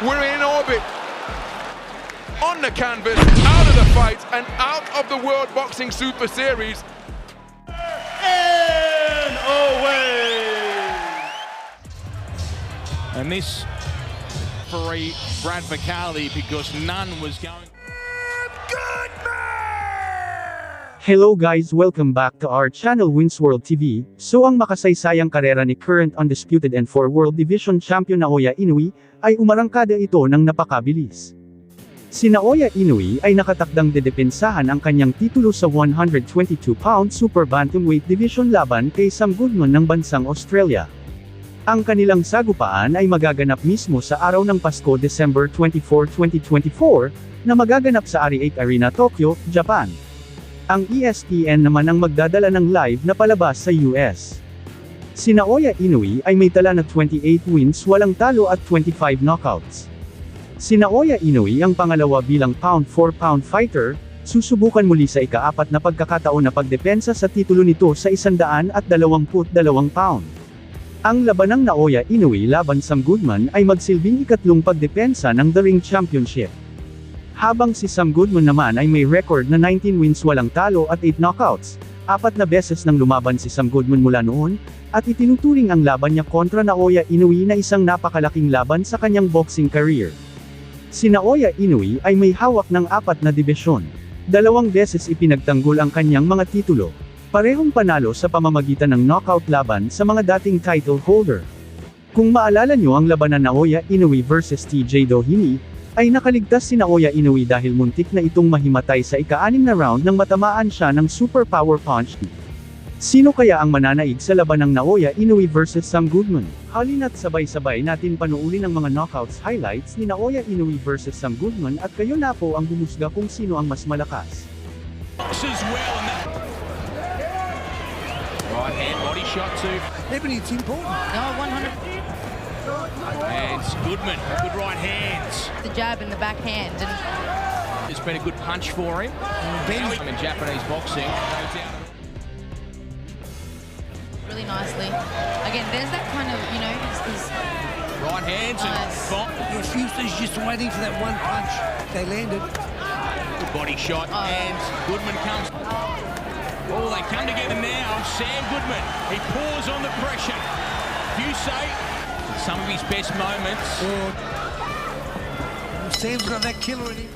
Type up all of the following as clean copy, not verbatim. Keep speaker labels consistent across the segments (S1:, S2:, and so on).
S1: We're in orbit. On the canvas, out of the fight, and out of the World Boxing Super Series.
S2: And away!
S3: And this for Brad Vicali because none was going.
S4: Hello guys, welcome back to our channel Wins World TV. So ang makasaysayang karera ni current undisputed and 4 World Division Champion Naoya Inoue, ay umarangkada ito ng napakabilis. Si Naoya Inoue ay nakatakdang dedepensahan ang kanyang titulo sa 122-pound Super Bantamweight Division laban kay Sam Goodman ng bansang Australia. Ang kanilang sagupaan ay magaganap mismo sa araw ng Pasko December 24, 2024, na magaganap sa Ari 8 Arena, Tokyo, Japan. Ang ESPN naman ang magdadala ng live na palabas sa US. Si Naoya Inoue ay may tala na 28 wins walang talo at 25 knockouts. Si Naoya Inoue ang pangalawa bilang pound-for-pound fighter, susubukan muli sa ika-4 na pagkakataon na pagdepensa sa titulo nito sa 122 pound. Ang laban ng Naoya Inoue laban Sam Goodman ay magsilbing ikatlong pagdepensa ng The Ring Championship. Habang si Sam Goodman naman ay may record na 19 wins walang talo at 8 knockouts, 4 na beses nang lumaban si Sam Goodman mula noon, at itinuturing ang laban niya kontra Naoya Inoue na isang napakalaking laban sa kanyang boxing career. Si Naoya Inoue ay may hawak ng 4 na dibisyon. 2 beses ipinagtanggol ang kanyang mga titulo. Parehong panalo sa pamamagitan ng knockout laban sa mga dating title holder. Kung maalala nyo ang laban na Naoya Inoue vs TJ Doheny, ay nakaligtas si Naoya Inoue dahil muntik na itong mahimatay sa ika-6 na round nang matamaan siya ng super power punch. Sino kaya ang mananaig sa laban ng Naoya Inoue vs Sam Goodman? Halina't sabay-sabay natin panuulin ang mga knockouts highlights ni Naoya Inoue vs Sam Goodman at kayo na po ang humusga kung sino ang mas malakas.
S3: Right hand body shot to.
S5: Yeah, but it's important.
S6: No, 100.
S3: And Goodman, good right hands.
S6: The jab and the backhand. And
S3: It's been a good punch for him. Now he's in Japanese boxing. Goes down.
S6: really nicely. Again, there's that kind of, you know, he's
S3: Right hands and
S6: Nice.
S3: bump.
S5: Yes, Houston's just waiting for that one punch. They landed.
S3: Good body shot and Goodman comes. Oh, they come together now. Sam Goodman, he pours on the pressure. Fusay, some of his best moments.
S5: Oh, Sam's got that killer in him.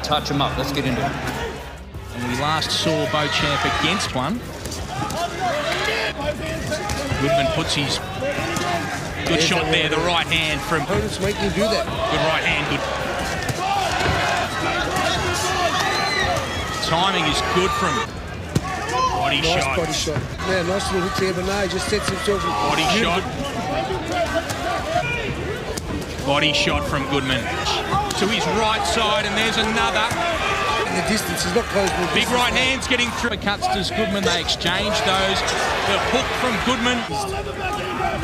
S7: Touch him up. Let's get into it.
S3: And we last saw Beauchamp against one. Goodman puts his good shot there, the right hand from
S5: Opponents make you do that.
S3: good right hand, good. Timing is good from body
S5: Nice
S3: shot.
S5: body shot. Yeah, nice little hook there, but no, he just sets himself in.
S3: Body shot. Body shot from Goodman. To his right side, and there's another.
S5: In the distance, he's not close to the
S3: Big
S5: distance.
S3: right hands getting through. Cuts to Goodman, they exchange those. The hook from Goodman.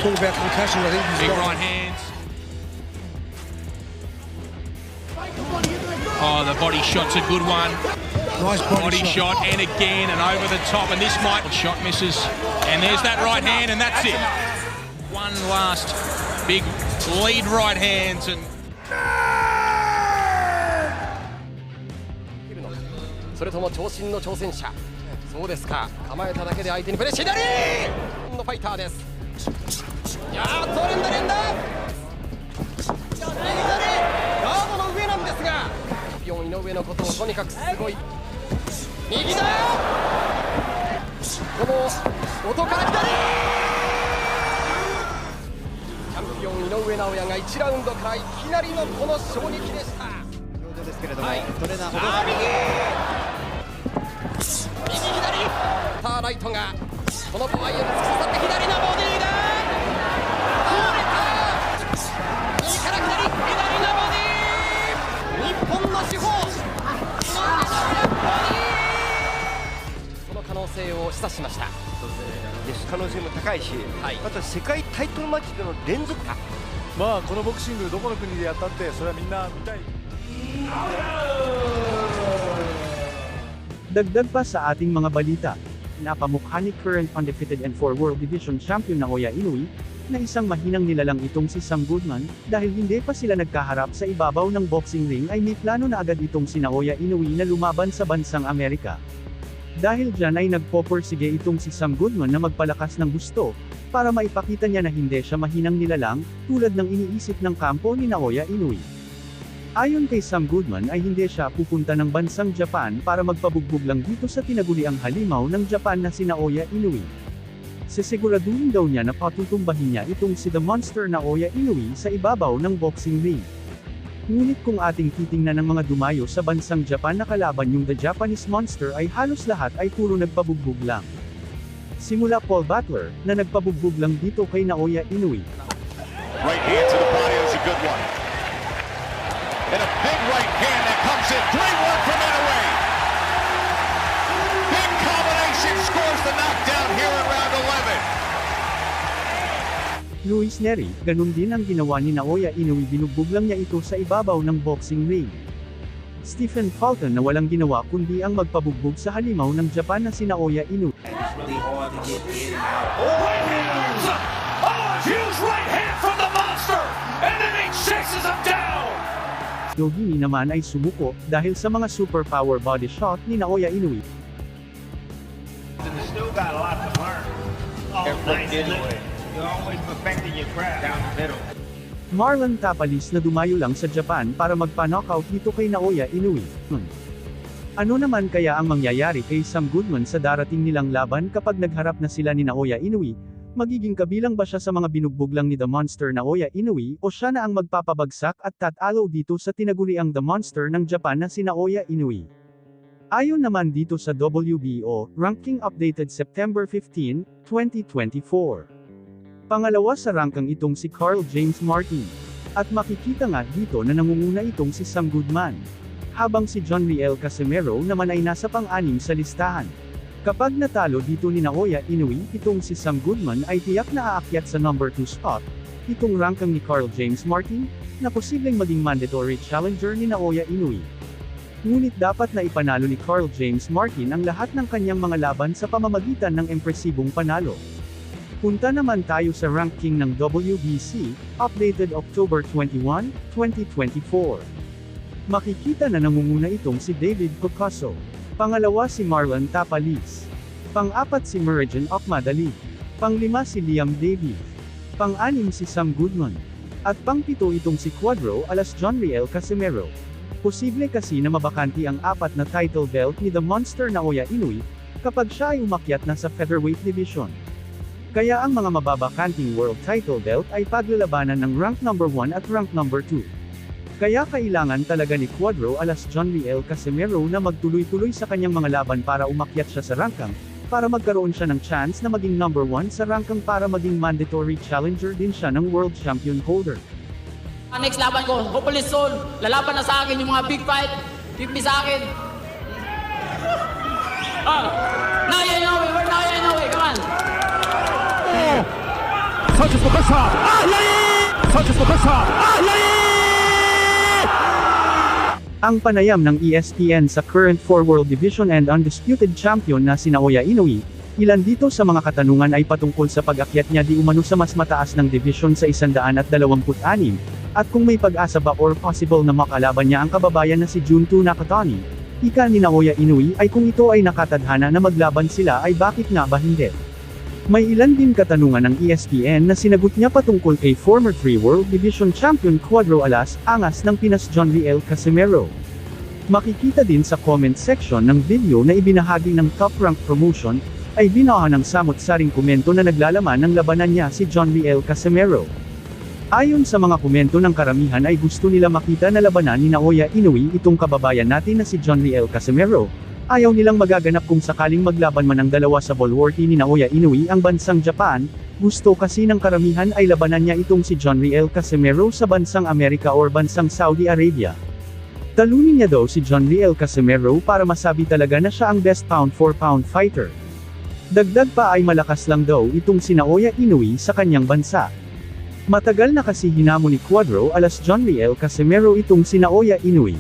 S5: Talk about concussion, I think he's
S3: Big
S5: got
S3: right hands. Oh, the body shot's a good one.
S5: nice
S3: Body shot, and again, and over the top, and this might shot misses. And there's that right hand, and that's it. One last big lead right hands, and
S8: それとも長身の挑戦者
S7: そうですか。構えただけで相手にプレッシャー。左のファイターです。いやーっと連打ガードの上なんですが、チャンピオン井上のことをとにかくすごい。右だこの音から左。チャンピオン井上尚弥が1ラウンドからいきなりのこの衝撃でした。
S5: 表情ですけれども、
S7: はい
S5: トレーナーほど
S7: 右左さあライトがこの場合を突き刺さって左のボディーが倒れた。右から左のボディー、日本の主砲その可能性を示唆しました。
S8: 可能性も高いし、また世界タイトルマッチでの連続か。
S2: まあこのボクシングどこの国でやったってそれはみんな見たい。
S4: Dagdag pa sa ating mga balita, napamukha ni current undefeated and 4 World Division Champion Naoya Inoue, na isang mahinang nilalang itong si Sam Goodman, dahil hindi pa sila nagkaharap sa ibabaw ng boxing ring ay may plano na agad itong si Naoya Inoue na lumaban sa bansang Amerika. Dahil dyan ay nagpopursige itong si Sam Goodman na magpalakas ng gusto, para maipakita niya na hindi siya mahinang nilalang, tulad ng iniisip ng kampo ni Naoya Inoue. Ayon kay Sam Goodman ay hindi siya pupunta ng bansang Japan para magpabugbog lang dito sa tinaguriang halimaw ng Japan na si Naoya Inoue. Sisiguraduhin daw niya na patutumbahin niya itong si The Monster Naoya Inoue sa ibabaw ng boxing ring. Ngunit kung ating titingnan ng mga dumayo sa bansang Japan na kalaban yung The Japanese Monster ay halos lahat ay puro nagpabugbog lang. Simula Paul Butler, na nagpabugbog lang dito kay Naoya Inoue.
S9: Right hand to the body is a good one. And a big right hand that comes in. Great work from Inoue. Big combination scores the knockdown here in round 11.
S4: Luis Neri, ganun din ang ginawa ni Naoya Inoue, binugbog lang niya ito sa ibabaw ng boxing ring. Stephen Fulton na walang ginawa kundi ang magpabugbog sa halimaw ng Japan na si Naoya Inoue.
S9: Huge right hand from the monster. And then he chases him down.
S4: Dogini naman ay sumuko, dahil sa mga superpower body shot ni Naoya Inoue.
S8: Still got a lot to learn. Oh, nice. You're always perfecting your craft down the middle.
S4: Marlon Tapalis na dumayo lang sa Japan para magpa-knockout dito kay Naoya Inoue. Ano naman kaya ang mangyayari kay Sam Goodman sa darating nilang laban kapag nagharap na sila ni Naoya Inoue? Magiging kabilang ba siya sa mga binugbog lang ni The Monster Naoya Inoue o siya na ang magpapabagsak at tatalo dito sa tinaguriang The Monster ng Japan na si Naoya Inoue? Ayon naman dito sa WBO, ranking updated September 15, 2024. Pangalawa sa rankang itong si Carl James Martin. At makikita nga dito na nangunguna itong si Sam Goodman. Habang si John Riel Casimero naman ay nasa pang-anim sa listahan. Kapag natalo dito ni Naoya Inoue, itong si Sam Goodman ay tiyak na aakyat sa number 2 spot. Itong rankang ni Carl James Martin, na posibleng maging mandatory challenger ni Naoya Inoue. Ngunit dapat na ipanalo ni Carl James Martin ang lahat ng kanyang mga laban sa pamamagitan ng impresibong panalo. Punta naman tayo sa ranking ng WBC, updated October 21, 2024. Makikita na nangunguna itong si David Picasso. Pangalawa si Marlon Tapalis. Pang-apat si Muradjan Ahmadali. Pang-lima si Liam Davies. Pang-anim si Sam Goodman. At pang-pito itong si Cuadro alas John Riel Casimero. Posible kasi na mabakanti ang apat na title belt ni The Monster Naoya Inoue, kapag siya ay umakyat na sa featherweight division. Kaya ang mga mababakanting world title belt ay paglalabanan ng rank number 1 at rank number 2. Kaya kailangan talaga ni Cuadro alas John Riel Casimero na magtuloy-tuloy sa kanyang mga laban para umakyat siya sa rankang, para magkaroon siya ng chance na maging number 1 sa rankang para maging mandatory challenger din siya ng world champion holder.
S10: Next laban ko, hopefully soon, lalaban na sa akin yung mga big fight, give me sa akin. Naoya Inoue, we're Naoya Inoue, come on!
S2: Sanchez for best shot. Sanchez for best shot.
S4: Ang panayam ng ESPN sa current 4 World Division and undisputed champion na si Naoya Inoue, ilan dito sa mga katanungan ay patungkol sa pag-akyat niya di umano sa mas mataas ng division sa 126, at kung may pag-asa ba or possible na makalaban niya ang kababayan na si Junto Nakatani. Ika ni Naoya Inoue ay kung ito ay nakatadhana na maglaban sila ay bakit nga ba hindi? May ilan din katanungan ng ESPN na sinagot niya patungkol kay former 3 World Division Champion Cuadro Alas Angas ng Pinas John Riel Casimero. Makikita din sa comment section ng video na ibinahagi ng Top Rank Promotion, ay binawa ng samot-saring komento na naglalaman ng labanan niya si John Riel Casimero. Ayon sa mga komento ng karamihan ay gusto nila makita na labanan ni Naoya Inoue itong kababayan natin na si John Riel Casimero. Ayaw nilang magaganap kung sakaling maglaban man ang dalawa sa bulwark ni Naoya Inoue ang bansang Japan, gusto kasi ng karamihan ay labanan niya itong si John Riel Casimero sa bansang Amerika or bansang Saudi Arabia. Talunin niya daw si John Riel Casimero para masabi talaga na siya ang best pound-for-pound fighter. Dagdag pa ay malakas lang daw itong si Naoya Inoue sa kanyang bansa. Matagal na kasi hinamon ni Cuadro Alas John Riel Casimero itong si Naoya Inoue.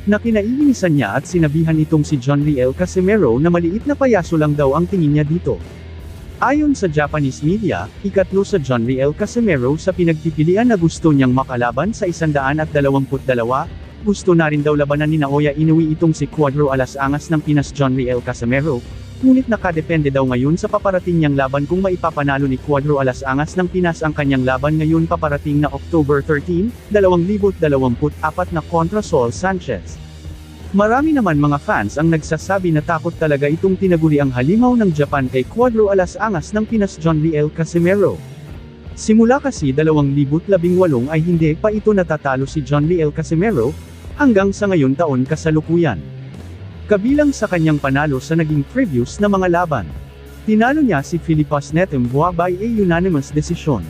S4: Nakinainisan niya at sinabihan itong si John Riel Casimero na maliit na payaso lang daw ang tingin niya dito. Ayon sa Japanese media, ikatlo sa John Riel Casimero sa pinagpipilian na gusto niyang makalaban sa 122, gusto na rin daw labanan ni Naoya Inoue itong si Cuadro Alas Angas ng Pinas John Riel Casimero, ngunit nakadepende daw ngayon sa paparating niyang laban kung maipapanalo ni Cuadro Alas Angas ng Pinas ang kanyang laban ngayon paparating na October 13, 2024 na kontra Saul Sanchez. Marami naman mga fans ang nagsasabi na takot talaga itong tinaguri ang halimaw ng Japan kay Cuadro Alas Angas ng Pinas John Riel Casimero. Simula kasi 2018 ay hindi pa ito natatalo si John Riel Casimero, hanggang sa ngayon taon kasalukuyan. Kabilang sa kanyang panalo sa naging previous na mga laban. Tinalo niya si Filipas Netemboa by a unanimous decision.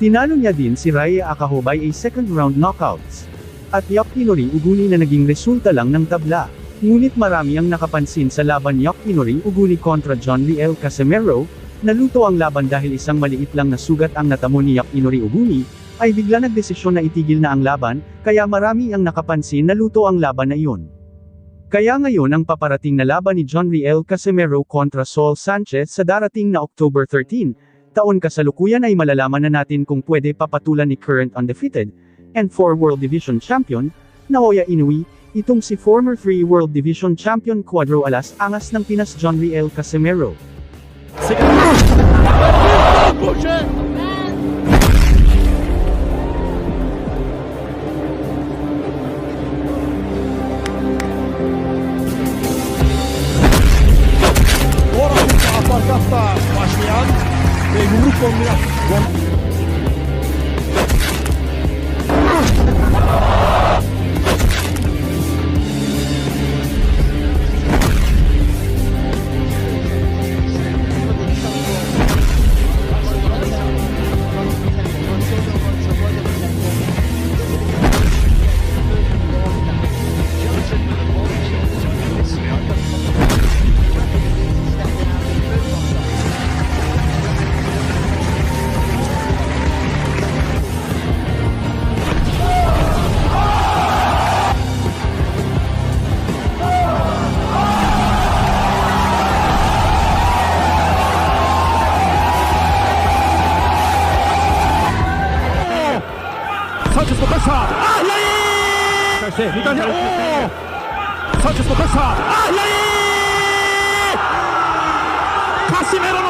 S4: Tinalo niya din si Raya Akaho by a second round knockouts. At Yakinori Uguni na naging resulta lang ng tabla. Ngunit marami ang nakapansin sa laban Yakinori Uguni kontra John Riel Casimero, naluto ang laban dahil isang maliit lang na sugat ang natamo ni Yakinori Uguni, ay bigla nagdesisyon na itigil na ang laban, kaya marami ang nakapansin na luto ang laban na iyon. Kaya ngayon ang paparating na laban ni John Riel Casimero kontra Saul Sanchez sa darating na October 13, taon kasalukuyan ay malalaman na natin kung pwede papatulan ni current undefeated, and 4 World Division Champion, Naoya Inoue, itong si former 3 World Division Champion Cuadro Alas Angas ng Pinas John Riel Casimero.
S2: Aparkatta başlayan ve yumruk kombinasyonu. 산체스 백사 다시 미단이 산체스 백사 카시메로